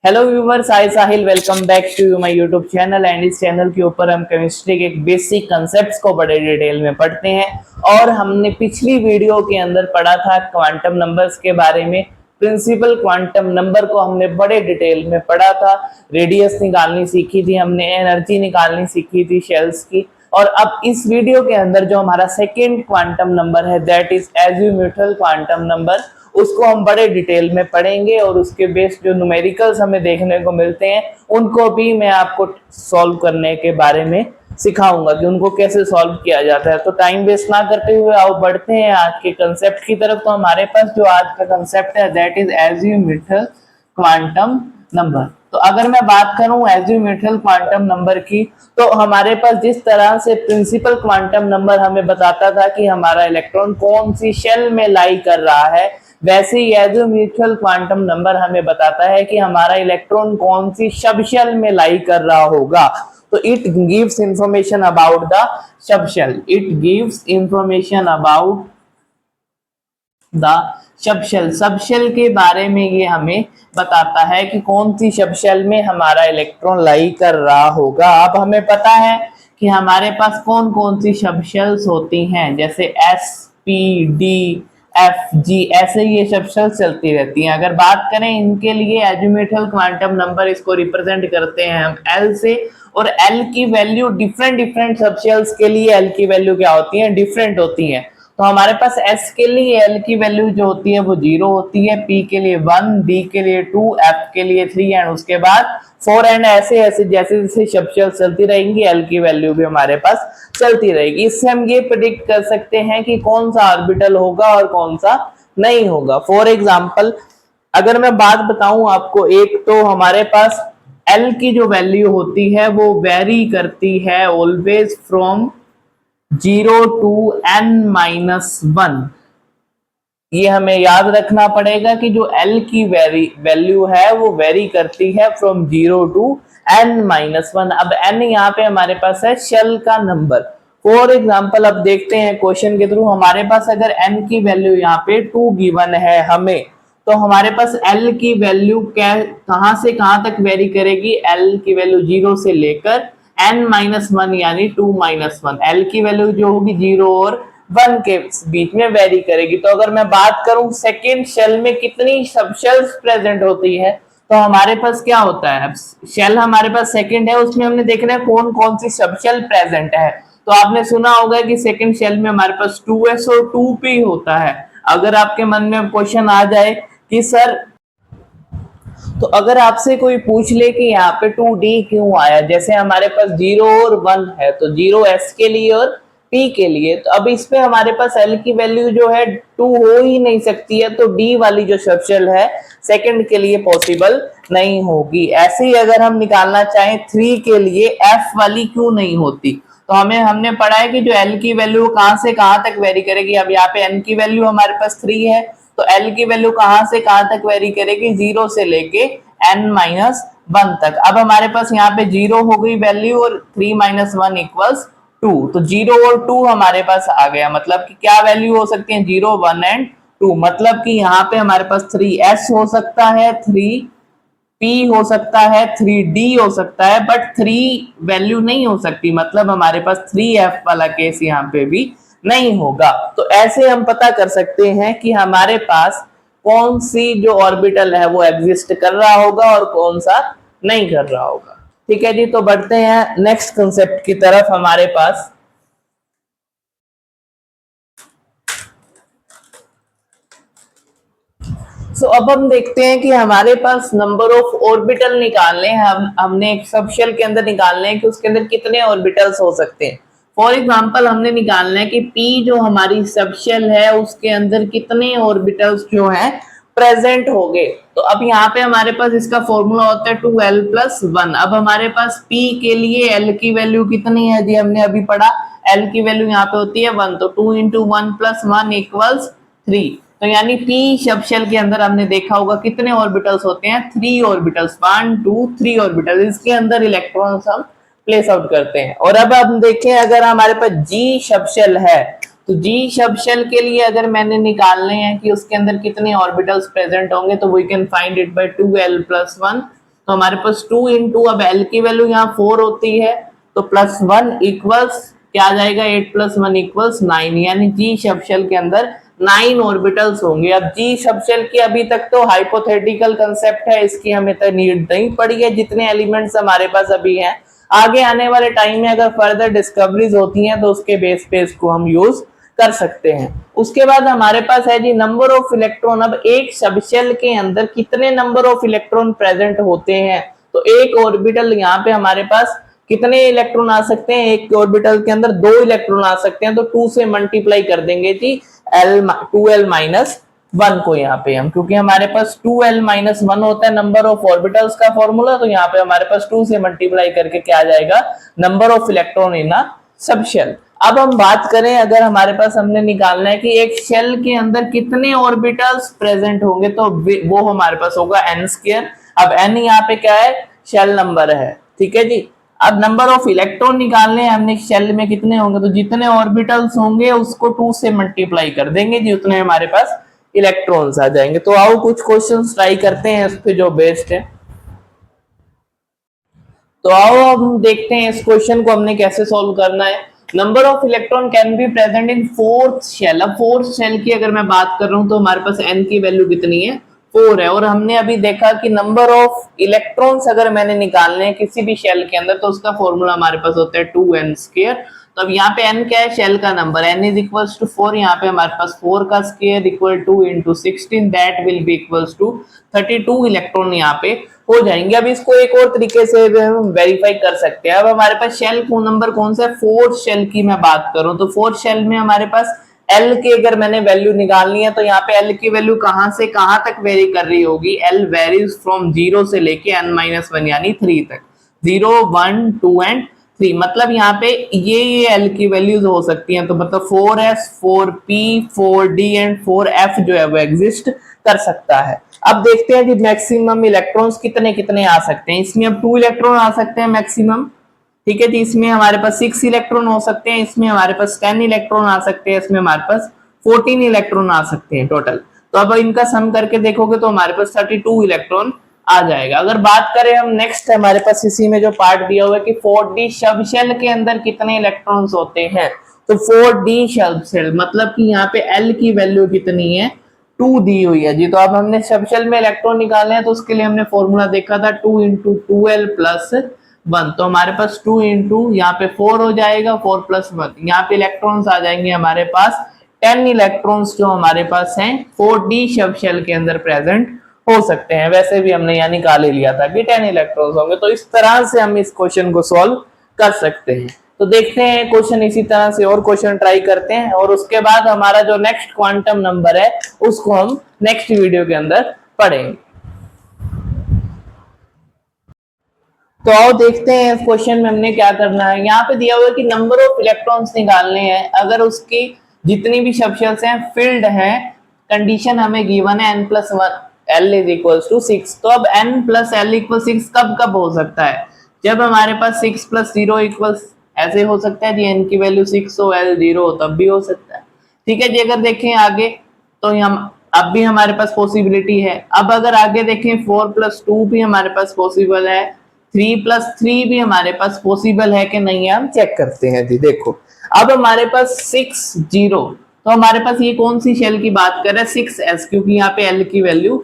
Hello viewers, I Sahil welcome back to my YouTube channel. And इस channel के ऊपर हम केमिस्ट्री के बेसिक कंसेप्ट्स को बड़े डिटेल में पढ़ते हैं। और हमने पिछली वीडियो के अंदर पढ़ा था क्वांटम नंबर्स के बारे में। प्रिंसिपल क्वांटम नंबर को हमने बड़े डिटेल में पढ़ा था। रेडियस निकालनी सीखी थी हमने, एनर्जी निकालनी सीखी थी शेल्स की। और अब इस वीडियो के अंदर जो हमारा सेकेंड क्वांटम नंबर है that is azimuthal quantum number, उसको हम बड़े डिटेल में पढ़ेंगे। और उसके बेस्ड जो न्यूमेरिकल्स हमें देखने को मिलते हैं उनको भी मैं आपको सॉल्व करने के बारे में सिखाऊंगा कि उनको कैसे सॉल्व किया जाता है। तो टाइम वेस्ट ना करते हुए आओ बढ़ते हैं आज के कंसेप्ट की तरफ। तो हमारे पास जो आज का कंसेप्ट है that is azimuthal quantum number. तो अगर मैं बात करूं एजीम्यूथल क्वांटम नंबर की, तो हमारे पास जिस तरह से प्रिंसिपल क्वांटम नंबर हमें बताता था कि हमारा इलेक्ट्रॉन कौन सी शेल में लाई कर रहा है, वैसे ही एजीम्यूथल क्वांटम नंबर हमें बताता है कि हमारा इलेक्ट्रॉन कौन सी सबशेल में लाई कर रहा होगा। तो it gives information about the subshell. It gives information about the subshell. Subshell के बारे में ये हमें बताता है कि कौन सी सबशेल में हमारा इलेक्ट्रॉन लाई कर रहा होगा। अब हमें पता है कि हमारे पास कौन कौन सी सबशेल्स होती हैं, जैसे एस, पी, डी, एफ, जी, ऐसे ये सबशेल्स चलती रहती हैं। अगर बात करें इनके लिए एजीम्यूथल क्वांटम नंबर, इसको रिप्रेजेंट करते हैं हम एल से। और एल की वैल्यू डिफरेंट डिफरेंट सबशेल्स के लिए एल की वैल्यू क्या होती है, डिफरेंट होती है। तो हमारे पास एस के लिए एल की वैल्यू जो होती है वो 0 होती है, पी के लिए 1, डी के लिए 2, एफ के लिए 3 एंड उसके बाद 4 एंड ऐसे ऐसे जैसे जैसे सबशेल चलती रहेंगी एल की वैल्यू भी हमारे पास चलती रहेगी। इससे हम ये प्रेडिक्ट कर सकते हैं कि कौन सा ऑर्बिटल होगा और कौन सा नहीं होगा। फॉर एग्जाम्पल अगर मैं बात बताऊं आपको, एक तो हमारे पास एल की जो वैल्यू होती है वो वेरी करती है ऑलवेज फ्रॉम 0 to n-1। ये हमें याद रखना पड़ेगा कि जो L की वैल्यू है वो वेरी करती है फ्रॉम 0 to n-1। अब n यहाँ पे हमारे पास है शेल का नंबर। फॉर एग्जाम्पल अब देखते हैं क्वेश्चन के थ्रू, हमारे पास अगर n की वैल्यू यहाँ पे 2 गिवन है हमें, तो हमारे पास L की वैल्यू कहां से कहां तक वेरी करेगी, L की वैल्यू 0 से लेकर n-1 यानी 2-1। L की वैल्यू जो होगी 0 और 1 के बीच में वेरी करेगी। तो अगर मैं बात करूं सेकेंड शेल में कितनी सबशेल्स प्रेजेंट होती है, तो हमारे पास क्या होता है, अब शेल हमारे पास सेकेंड है, उसमें हमने देखना है कौन कौन सी सबशेल प्रेजेंट है। तो आपने सुना होगा कि सेकेंड शेल में हमारे पास 2s और 2p होता है। अगर आपके मन में क्वेश्चन आ जाए कि सर, तो अगर आपसे कोई पूछ ले कि यहाँ पे 2d क्यों आया, जैसे हमारे पास 0 और 1 है तो 0s के लिए और p के लिए, तो अब इस पे हमारे पास l की वैल्यू जो है 2 हो ही नहीं सकती है, तो d वाली जो सबशेल है सेकंड के लिए पॉसिबल नहीं होगी। ऐसे ही अगर हम निकालना चाहें 3 के लिए, f वाली क्यों नहीं होती, तो हमने पढ़ा है कि जो l की वैल्यू कहां से कहां तक वेरी करेगी। अब यहाँ पे n की वैल्यू हमारे पास 3 है, तो L की वैल्यू कहां से कहां तक वेरी करेगी, 0 से लेके n-1 तक। अब हमारे पास यहाँ पे 0 हो गई वैल्यू और 3-1 इक्वल्स 2, तो 0 और 2 हमारे पास आ गया। मतलब कि क्या वैल्यू हो सकती है, 0, 1 एंड 2। मतलब कि यहाँ पे हमारे पास 3s हो सकता है, 3p हो सकता है, 3d हो सकता है, बट 3 वैल्यू नहीं हो सकती। मतलब हमारे पास 3f वाला केस यहाँ पे भी नहीं होगा। तो ऐसे हम पता कर सकते हैं कि हमारे पास कौन सी जो ऑर्बिटल है वो एग्जिस्ट कर रहा होगा और कौन सा नहीं कर रहा होगा। ठीक है जी, तो बढ़ते हैं नेक्स्ट कंसेप्ट की तरफ। हमारे पास अब हम देखते हैं कि हमारे पास नंबर ऑफ ऑर्बिटल निकालने हैं। हमने एक सबशेल के अंदर निकालने हैं कि उसके अंदर कितने ऑर्बिटल्स हो सकते हैं। फॉर एग्जांपल हमने निकालना है कि P जो हमारी सबशेल है उसके अंदर कितने ऑर्बिटल्स जो हैं प्रेजेंट होंगे। तो अब यहाँ पे हमारे पास इसका फॉर्मूला होता है 2l+1। अब हमारे पास P के लिए L की वैल्यू कितनी है जी, हमने अभी पढ़ा L की वैल्यू यहाँ पे होती है 1, तो 2 × 1+1 इक्वल्स 3। तो यानी P सबशेल के अंदर हमने देखा होगा कितने ऑर्बिटल्स होते हैं, 3 ऑर्बिटल्स, 1 2 3 ऑर्बिटल्स। इसके अंदर इलेक्ट्रॉन्स हम प्लेस आउट करते हैं। और अब हम देखें अगर हमारे पास G सबशेल है, तो जी सब शेल के लिए अगर मैंने निकालने हैं कि उसके अंदर कितने ऑर्बिटल्स प्रेजेंट होंगे, तो we can find it by 2l+1। तो हमारे पास 2 इंटू, अब l की वैल्यू यहाँ 4 होती है, तो +1 इक्वल्स क्या आ जाएगा, 8+1 इक्वल्स 9, यानी जी सब शेल के अंदर 9 ऑर्बिटल्स होंगे। अब जी सब शेल की अभी तक तो हाइपोथेटिकल कंसेप्ट है, इसकी हमें तो नीड नहीं पड़ी है, जितने एलिमेंट्स हमारे पास अभी हैं। आगे आने वाले टाइम में अगर फर्दर डिस्कवरीज होती हैं तो उसके बेस पे इसको हम यूज कर सकते हैं। उसके बाद हमारे पास है जी नंबर ऑफ इलेक्ट्रॉन। अब एक सबशेल के अंदर कितने नंबर ऑफ इलेक्ट्रॉन प्रेजेंट होते हैं, तो एक ऑर्बिटल यहाँ पे हमारे पास कितने इलेक्ट्रॉन आ सकते हैं, एक ऑर्बिटल के अंदर 2 इलेक्ट्रॉन आ सकते हैं, तो 2 से मल्टीप्लाई कर देंगे जी 2l-1 को यहाँ पे हम, क्योंकि हमारे पास 2l-1 होता है नंबर ऑफ ऑर्बिटल्स का फॉर्मूला, तो यहाँ पे हमारे पास 2 से मल्टीप्लाई करके क्या आ जाएगा, number of electron in a subshell. अब हम बात करें, अगर हमारे पास हमने निकालना है कि एक शेल के अंदर कितने ऑर्बिटल्स प्रेजेंट होंगे, तो वो हमारे पास होगा n²। अब n यहाँ पे क्या है, शेल नंबर है, ठीक है जी। अब नंबर ऑफ इलेक्ट्रॉन निकालने हैं हमने, शेल में कितने होंगे, तो जितने ऑर्बिटल्स होंगे उसको 2 से मल्टीप्लाई कर देंगे जी, उतने हमारे पास इलेक्ट्रॉन्स आ जाएंगे। तो आओ कुछ क्वेश्चंस ट्राई करते हैं इस पे जो बेस्ड है। तो आओ अब हम देखते हैं इस क्वेश्चन को हमने कैसे सॉल्व करना है। Number of electron can be present in fourth shell. अब फोर्थ शेल की अगर मैं बात कर रहा हूं तो हमारे पास n की वैल्यू कितनी है, 4 है। और हमने अभी देखा कि नंबर ऑफ इलेक्ट्रॉन्स अगर मैंने निकालने हैं किसी भी शेल के अंदर, तो उसका फॉर्मूला हमारे पास होता है 2n²। तो अब यहाँ पे n क्या है, शेल का number, n is equals to 4। यहाँ पे हमारे पास 4 का square equal to into 16, that will be equals to 32 electron यहाँ पे हो जाएंगे। अब इसको एक और तरीके से हम वेरीफाई कर सकते हैं। अब हमारे पास शेल को नंबर कौन सा है, फोर्थ शेल की मैं बात करूं तो फोर्थ शेल में हमारे पास L की अगर मैंने वैल्यू निकालनी है, तो यहाँ पे L की वैल्यू कहां से कहां तक वेरी कर रही होगी, L वेरीज फ्रॉम 0 से लेके n-1 यानी 3 तक, 0, 1, 2 एंड 3। मतलब यहाँ पे ये L की वैल्यूज हो सकती हैं, तो मतलब 4s, 4p, 4d and 4f जो है वो एग्जिस्ट कर सकता है। अब देखते हैं कि मैक्सिमम इलेक्ट्रॉन्स कितने कितने आ सकते हैं। इसमें अब 2 इलेक्ट्रॉन आ सकते हैं मैक्सिमम, ठीक है जी। इसमें हमारे पास 6 इलेक्ट्रॉन हो सकते हैं, इसमें हमारे पास 10 इलेक्ट्रॉन आ सकते हैं, इसमें हमारे पास 14 इलेक्ट्रॉन आ सकते हैं टोटल। तो अब इनका सम करके देखोगे तो हमारे पास 32 इलेक्ट्रॉन आ जाएगा। अगर बात करें हम नेक्स्ट, हमारे पास इसी में जो पार्ट दिया हुआ है कि 4d सबशेल के अंदर कितने इलेक्ट्रॉन्स होते हैं, तो 4d सबशेल मतलब कि यहाँ पे L की वैल्यू कितनी है, 2 दी हुई है जी। तो अब हमने सबशेल में इलेक्ट्रॉन निकालने हैं, तो उसके लिए हमने फॉर्मूला देखा था 2 इंटू 2l+1। तो हमारे पास 2 इंटू यहाँ पे 4 हो जाएगा, 4+1 यहाँ पे इलेक्ट्रॉन्स आ जाएंगे हमारे पास 10 इलेक्ट्रॉन्स जो हमारे पास हैं 4d सबशेल के अंदर प्रेजेंट हो सकते हैं। वैसे भी हमने यहाँ निकाल ही लिया था कि 10 इलेक्ट्रॉन्स होंगे। तो इस तरह से हम इस क्वेश्चन को सॉल्व कर सकते हैं। तो देखते हैं क्वेश्चन, इसी तरह से और क्वेश्चन ट्राई करते हैं, और उसके बाद हमारा जो नेक्स्ट क्वांटम नंबर है उसको हम नेक्स्ट वीडियो के अंदर पढ़ेंगे। तो आओ देखते हैं इस क्वेश्चन में हमने क्या करना है। यहाँ पे दिया हुआ है कि नंबर ऑफ इलेक्ट्रॉन्स निकालने हैं, अगर उसकी जितनी भी सबशेल्स हैं फिल्ड हैं, कंडीशन हमें गिवन है n+1 L is equals to 6। तो अब n प्लस L इक्वल 6 कब कब हो सकता है, जब हमारे पास 6 + 0 इक्वल्स, ऐसे हो सकता है जी n की वैल्यू 6 हो, L 0 हो, तब भी हो सकता है, ठीक है जी। अगर देखें आगे तो हम अब भी हमारे पास पॉसिबिलिटी है। अब अगर आगे देखें 4 + 2 भी हमारे पास पॉसिबल है, 3 + 3 भी हमारे पास पॉसिबल है कि नहीं है, हम चेक करते हैं जी। देखो अब हमारे पास 6, 0, तो हमारे पास ये कौन सी शेल की बात कर रहे हैं, 6s, क्योंकि यहाँ पे L की वैल्यू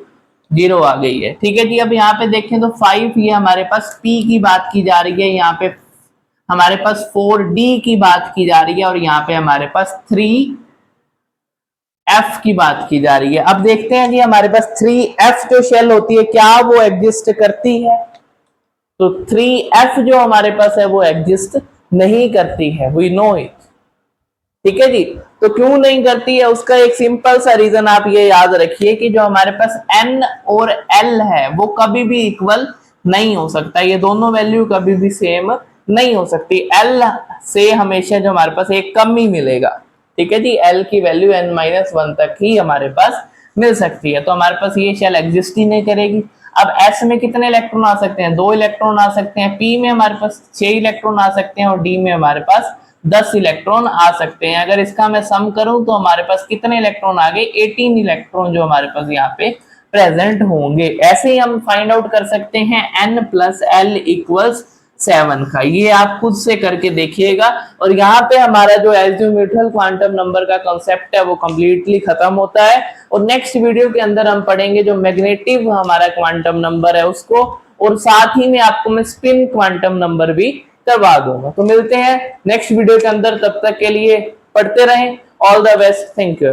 0 आ गई है, ठीक है जी। अब यहाँ पे देखें तो 5, ये हमारे पास P की बात की जा रही है, यहाँ पे हमारे पास 4D की बात की जा रही है, और यहाँ पे हमारे पास 3F की बात की जा रही है। अब देखते हैं जी हमारे पास 3F जो शेल होती है क्या वो एग्जिस्ट करती है, तो 3F जो हमारे पास है वो एग्जिस्ट नहीं करती है, वी नो इट, ठीक है जी। तो क्यों नहीं करती है, उसका एक सिंपल सा रीजन आप ये याद रखिए कि जो हमारे पास N और L है वो कभी भी इक्वल नहीं हो सकता, ये दोनों वैल्यू कभी भी सेम नहीं हो सकती। L से हमेशा जो हमारे पास एक कम ही मिलेगा, ठीक है जी। L की वैल्यू n-1 तक ही हमारे पास मिल सकती है, तो हमारे पास ये शेल एग्जिस्ट ही नहीं करेगी। अब S में कितने इलेक्ट्रॉन आ सकते हैं, 2 इलेक्ट्रॉन आ सकते हैं, P में हमारे पास 6 इलेक्ट्रॉन आ सकते हैं, और D में हमारे पास 10 इलेक्ट्रॉन आ सकते हैं। अगर इसका मैं सम करूं तो हमारे पास कितने इलेक्ट्रॉन आ गए, 18 इलेक्ट्रॉन जो हमारे पास यहाँ पे प्रेजेंट होंगे। ऐसे ही हम फाइंड आउट कर सकते हैं n प्लस एल इक्वल्स 7 का। ये आप खुद से करके देखिएगा। और यहाँ पे हमारा जो एजिम्यूथल क्वांटम नंबर का कॉन्सेप्ट है वो कंप्लीटली खत्म होता है। और नेक्स्ट वीडियो के अंदर हम पढ़ेंगे जो मैग्नेटिक हमारा क्वांटम नंबर है उसको, और साथ ही में आपको मैं स्पिन क्वांटम नंबर भी करवा दूंगा। तो मिलते हैं नेक्स्ट वीडियो के अंदर, तब तक के लिए पढ़ते रहें। All the best, thank you.